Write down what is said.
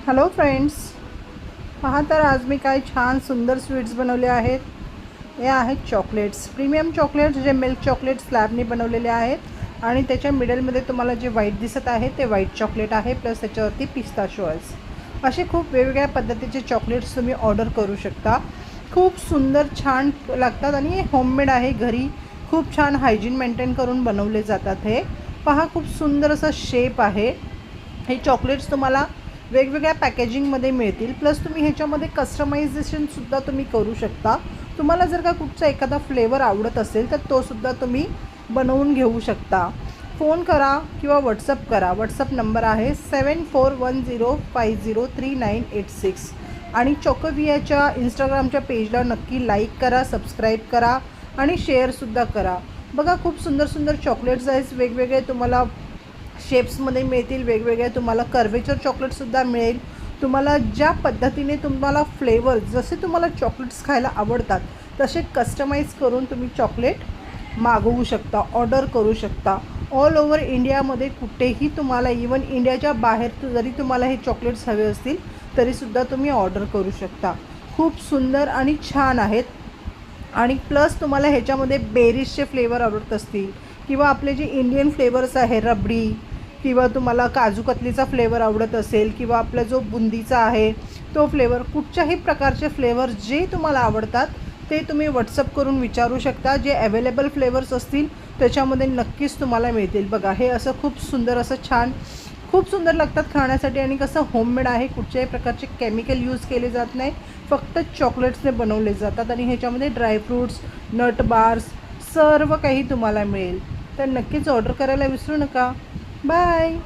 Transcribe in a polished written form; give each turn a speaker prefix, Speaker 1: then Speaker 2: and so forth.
Speaker 1: Hello friends, पहा तर आज मी काय छान सुंदर स्वीट्स बनवले आहेत। हे आहेत चॉकलेट्स, प्रीमियम चॉकलेट्स जे मिल्क चॉकलेट स्लॅबने बनवलेले आहेत आणि त्याच्या मिडलमध्ये तुम्हाला जे व्हाईट दिसत आहे ते व्हाईट चॉकलेट आहे, प्लस त्याच्यावरती पिस्ताशियोज। असे खूप वेगवेगळ्या पद्धतीचे चॉकलेट्स तुम्ही ऑर्डर करू शकता। खूप सुंदर छान लागतात आणि होममेड आहे, घरी खूप छान हायजीन मेंटेन करून बनवले जातात। हे पहा खूप सुंदर असा शेप आहे। हे चॉकलेट्स तुम्हाला वेगवेगळ्या पॅकेजिंगमध्ये मिळतील, प्लस तुम्ही ह्याच्यामध्ये कस्टमायझेशनसुद्धा तुम्ही करू शकता। तुम्हाला जर का कुठचा एखादा फ्लेवर आवडत असेल तर तो सुद्धा तुम्ही बनवून घेऊ शकता। फोन करा किंवा व्हॉट्सअप करा। व्हॉट्सअप नंबर आहे 7410503986 आणि चॉकोवियाच्या इंस्टाग्रामच्या पेजला नक्की लाईक करा, सबस्क्राईब करा आणि शेअरसुद्धा करा। बघा खूप सुंदर सुंदर चॉकलेट्स आहेत, वेगवेगळे तुम्हाला शेप्समध्ये मिळतील, वेगवेगळे तुम्हाला कर्वेचर चॉकलेटसुद्धा मिळेल। तुम्हाला ज्या पद्धतीने तुम्हाला फ्लेवर जसे तुम्हाला चॉकलेट्स खायला आवडतात तसे कस्टमाइज करून तुम्ही चॉकलेट मागवू शकता, ऑर्डर करू शकता। ऑल ओव्हर इंडियामध्ये कुठेही तुम्हाला, इवन इंडियाच्या बाहेर जरी तुम्हाला हे चॉकलेट्स हवे असतील तरीसुद्धा तुम्ही ऑर्डर करू शकता। खूप सुंदर आणि छान आहेत आणि प्लस तुम्हाला ह्याच्यामध्ये बेरीजचे फ्लेवर आवडत असतील किंवा आपले जे इंडियन फ्लेवर्स आहे रबडी किंवा तुम्हाला काजू कतलीचा फ्लेवर आवडत असेल किंवा आपला जो बुंदीचा आहे तो फ्लेवर, कुठच्याही प्रकारचे फ्लेवर जे तुम्हाला आवडतात ते तुम्ही व्हॉट्सअप करून विचारू शकता। जे अवेलेबल फ्लेवर्स असतील त्याच्यामध्ये नक्कीच तुम्हाला मिळतील। बघा हे असं खूप सुंदर असं छान, खूप सुंदर लागतात खाण्यासाठी आणि कसं होममेड आहे, कुठच्याही प्रकारचे केमिकल यूज केले जात नाही, फक्त चॉकलेट्सने बनवले जातात आणि ह्याच्यामध्ये ड्रायफ्रूट्स, नट बार्स सर्व काही तुम्हाला मिळेल। तर नक्कीच ऑर्डर करायला विसरू नका। बाय।